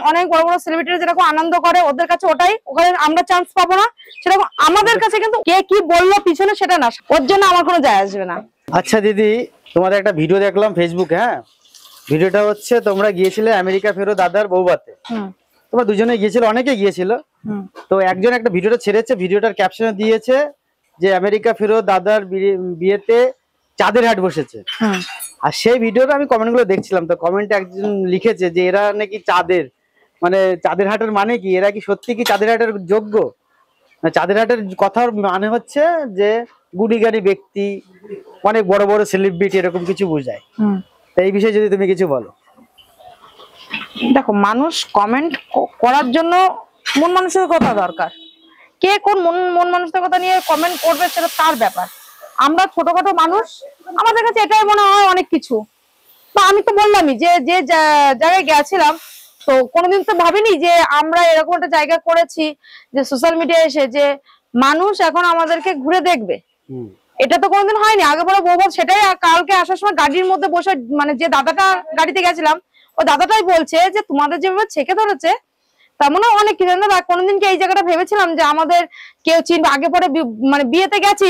অনেক বড় বড় সেলিব্রিটি যেরকম আনন্দ করে ওদের কাছে ওটাই, ওখানে আমরা চান্স পাবো না সেরকম আমাদের কাছে কিন্তু কে কি বললো পিছনে সেটা না, ওর জন্য আমার কোনো যায় আসবে না। আচ্ছা দিদি, তোমাদের একটা ভিডিও দেখলাম ফেসবুকে, হ্যাঁ ভিডিওটা হচ্ছে তোমরা গিয়েছিলে আমেরিকা ফেরো দাদার বউভাতে, তোমরা দুজনে গিয়েছিলে, অনেকে গিয়েছিল, তো একজন একটা ভিডিওটা ছেড়েছে, ভিডিওটার ক্যাপশনে দিয়েছে যে আমেরিকা ফেরো দাদার বিয়েতে চাঁদের হাট বসেছে। আর সেই ভিডিওটা আমি কমেন্টগুলো দেখছিলাম, তো কমেন্টে একজন লিখেছে যে এরা নাকি চাঁদের, মানে চাঁদের হাটের মানে কি, এরা কি সত্যি কি চাঁদের হাটের যোগ্য? চাঁদের হাটের কথার মানে হচ্ছে যে গুণীজ্ঞানী ব্যক্তি, অনেক বড় বড় সেলিব্রিটি, এরকম কিছু বোঝায়। তো এই বিষয়ে যদি তুমি কিছু বলো। দেখো, মানুষ কমেন্ট করার জন্য মন মানসিকতা দরকার, কে কোন মন মানসিকতা নিয়ে কমেন্ট করবে সেটা তার ব্যাপার। আমরা ছোটখাটো মানুষ, আমাদের কাছে এটাই মনে হয় অনেক কিছু। বা আমি তো বললামই যে যে জায়গায় গেছিলাম, তো কোনোদিন তো ভাবিনি যে আমরা এরকম একটা জায়গা করেছি যে সোশ্যাল মিডিয়ায় এসে যে মানুষ এখন আমাদেরকে ঘুরে দেখবে, এটা তো কোনোদিন হয়নি আগে বড় বউ। সেটাই কালকে আসার সময় গাড়ির মধ্যে বসে, মানে যে দাদাটা গাড়িতে গেছিলাম ওই দাদাটাই বলছে যে তোমাদের যেভাবে ছেকে ধরেছে তার মানে অনেক কিছু। কোনোদিন কি এই জায়গাটা ভেবেছিলাম যে আমাদের কেউ চিনবে? আগে পরে মানে বিয়েতে গেছি,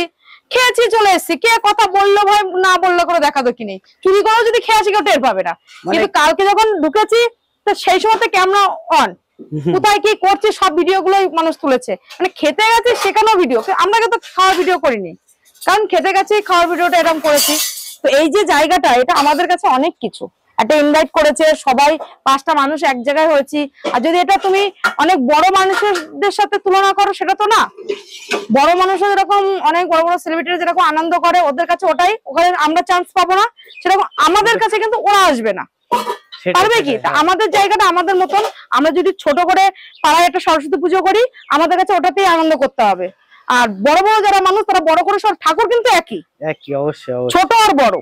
খেয়েছি, চলে এসেছি, কে কথা বললো ভাই না বললো করে দেখা দেখি নেই, চুরি করেও যদি খেয়ে আসি কেউ টের পাবে না। কিন্তু কালকে যখন ঢুকেছি তো সেই সময় ক্যামেরা অন, কোথায় কি করছে সব ভিডিও গুলোই মানুষ তুলেছে। মানে খেতে গেছি সেখানেও ভিডিও, আমরা কিন্তু খাওয়ার ভিডিও করিনি, কারণ খেতে গেছি খাওয়ার ভিডিওটা এরকম করেছি। তো এই যে জায়গাটা, এটা আমাদের কাছে অনেক কিছু। একটা ইনভাইট করেছে সবাই, 5টা মানুষ এক জায়গায় হয়েছি। আর যদি এটা তুমি অনেক বড় মানুষদের সাথে তুলনা করো সেটা তো না। বড় মানুষরা যেরকম অনেক বড় বড় সেলিব্রিটি যেরকম আনন্দ করে ওদের কাছে ওটাই, ওখানে আমরা চান্স পাবো না সেরকম আমাদের কাছে কিন্তু ওরা আসবে না, পারবে কি? আমাদের জায়গাটা আমাদের মতন, আমরা যদি ছোট করে পাড়ায় একটা সরস্বতী পুজো করি আমাদের কাছে ওটাতেই আনন্দ করতে হবে। আর বড় বড় যারা মানুষ তারা বড় করে সব, ঠাকুর কিন্তু একই, অবশ্যই ছোট আর বড়,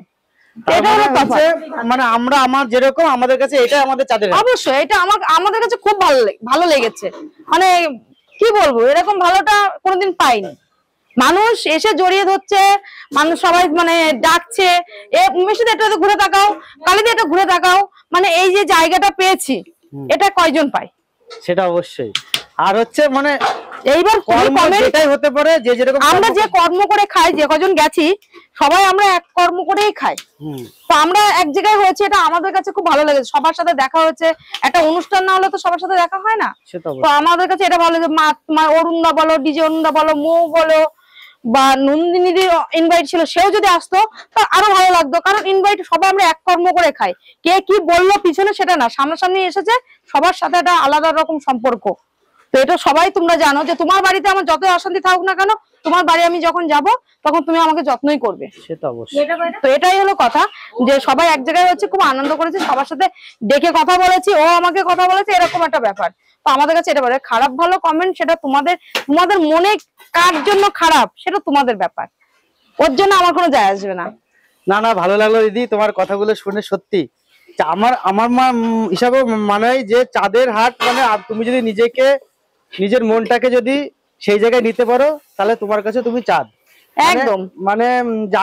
এটা হলো তফাৎ। মানে আমরা আমার যেরকম আমাদের কাছে এটা আমাদের চাঁদের হাট। অবশ্যই এটা আমাদের কাছে খুব ভালো লেগেছে। মানে কি বলবো, এরকম ভালোটা কোনোদিন পাইনি। মানুষ এসে জড়িয়ে ধরছে, মানুষ সবাই মানে ডাকছে, মেশিতে এটা ঘুরে তাকাও, কালিতে এটা ঘুরে তাকাও, মানে এই যে জায়গাটা পেয়েছি এটা কয়জন পায়? সেটা অবশ্যই। আর হচ্ছে মানে এইবার এটাই হতে পারে যে যেরকম আমরা যে কর্ম করে খাই, যে কজন গেছি সবাই আমরা এক কর্ম করেই খাই। তো আমরা এক জায়গায় হয়েছে, এটা আমাদের কাছে খুব ভালো লেগেছে। সবার সাথে দেখা হয়েছে, একটা অনুষ্ঠান না হলে তো সবার সাথে দেখা হয় না। তো আমাদের কাছে এটা ভালো লেগেছে। অরুণদা বলো, ডিজে অরুণদা বলো, মৌ বলো, বা নন্দিনীর ইনভাইট ছিল, সেও যদি আসতো তো আরো ভালো লাগতো। কারণ ইনভাইট সবাই আমরা এক কর্ম করে খাই, কে কি বললো পিছনে সেটা না, সামনাসামনি এসেছে, সবার সাথে একটা আলাদা রকম সম্পর্ক। তো এটা সবাই তোমরা জানো যে তোমার বাড়িতে আমার যত অশান্তি থাকুক না কেন, তোমার বাড়ি আমি যখন যাব তখন তুমি আমাকে যত্নই করবে। সেটা অবশ্যই। তো এটাই হলো কথা, যে সবাই এক জায়গায় হচ্ছে, খুব আনন্দ করেছি, সবার সাথে ডেকে কথা বলেছি, ও আমাকে কথা বলেছে, এরকম একটা ব্যাপার। তো আমাদের কাছে এটা বলে খারাপ ভালো কমেন্ট, সেটা তোমাদের মনে কার জন্য খারাপ সেটা তোমাদের ব্যাপার, ওর জন্য আমার কোনো যায় আসবে না। না না, ভালো লাগলো দিদি তোমার কথাগুলো শুনে। সত্যি আমার হিসাবে মানে যে চাঁদের হাট মানে তুমি যদি নিজের মনটাকে যদি সেই জায়গায় নিতে পারো তাহলে তোমার কাছে তুমি চাঁদ একদম। মানে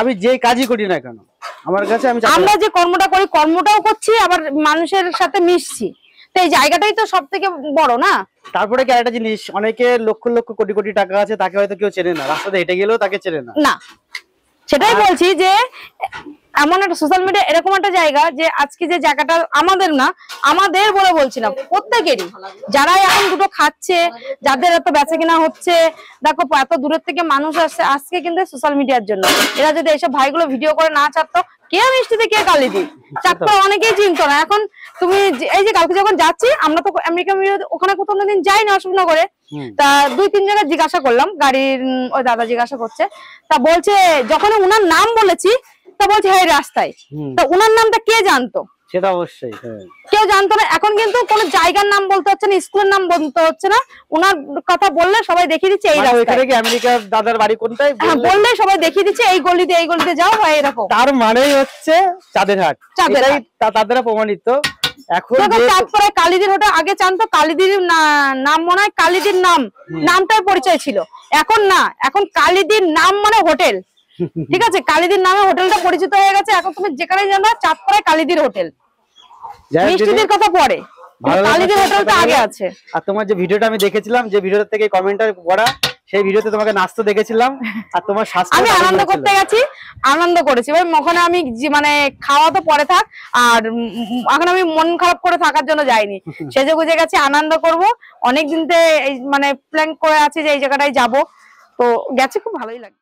আমি যে কাজই করি না কেন আমার কাছে আমরা যে কর্মটা করি, কর্মটাও করছি, আবার মানুষের সাথে মিশছি, তো এই জায়গাটাই তো সব থেকে বড় না। তারপরে কি একটা জিনিস, অনেকে লক্ষ লক্ষ কোটি কোটি টাকা আছে, তাকে হয়তো কেউ চেনে না, রাস্তাতে হেঁটে গেলেও তাকে চেনে না। সেটাই বলছি যে এমন একটা সোশ্যাল মিডিয়া এরকম একটা জায়গা, যে আজকে যে জায়গাটা আমাদের না, আমাদের বলে বলছি না, প্রত্যেকেরই, যারা এখন দুটো খাচ্ছে, যাদের এত বেচা কিনা হচ্ছে, দেখো এত দূরের থেকে মানুষ আসছে আজকে কিন্তু সোশ্যাল মিডিয়ার জন্য। এরা যদি এইসব ভাইগুলো ভিডিও করে না ছাড়তো, কে মিষ্টিতে কে কালি দি চারটা অনেকেই চিনতো না। এখন তুমি এই যে কালকে যখন যাচ্ছি, আমরা তো আমেরিকা ওখানে কোথাও দিন যাই না অশোকনগরে, তা 2-3 জায়গায় জিজ্ঞাসা করলাম, গাড়ির ওই দাদা জিজ্ঞাসা করছে, তা বলছে যখন উনার নাম বলেছি তা বলছে হ্যাঁ রাস্তায়, তা উনার নামটা কে জানতো? সেটা অবশ্যই কেউ জানতো না। এখন কিন্তু কোন জায়গার নাম বলতে হচ্ছে না, স্কুলের নাম বলতে হচ্ছে না, উনার কথা বললে সবাই দেখিয়ে দিচ্ছে এই রাস্তায়। আমেরিকার দাদার বাড়ি কোনটায় বললে সবাই দেখিয়ে দিচ্ছে এই গলিতে যাও বা এরকম। তার মানেই হচ্ছে চাঁদের হাট, তাদের প্রমাণিত। এখন চাঁদপাড়ায় কালীদির হোটেল, আগে জানতো কালীদির নাম মনে হয় কালীদির নামটাই পরিচয় ছিল, এখন না, এখন কালীদির নাম মানে হোটেল। ঠিক আছে, কালীদির নামে হোটেলটা পরিচিত হয়ে গেছে। এখন তুমি যেখানে জানো চাঁদপাড়ায় কালীদির হোটেল, মিষ্টিদের কথা পরে। ভালো লাগলো কালীদের হোটেলটা আগে আছে। আর তোমার যে ভিডিওটা আমি দেখেছিলাম, যে ভিডিওটা থেকে কমেন্টটা করা, সেই ভিডিওতে তোমাকে নাচতে দেখেছিলাম, আর তোমার স্বাস্থ্য আমি আনন্দ করতে গেছি, আনন্দ করেছি। এবার ওখানে আমি মানে খাওয়া তো পরে থাক, আর এখন আমি মন খারাপ করে থাকার জন্য যাইনি, সেজে গুজে গেছি, আনন্দ করব। অনেকদিন মানে প্ল্যান করে আছি যে এই জায়গাটায় যাব, তো গেছি, খুব ভালোই লাগে।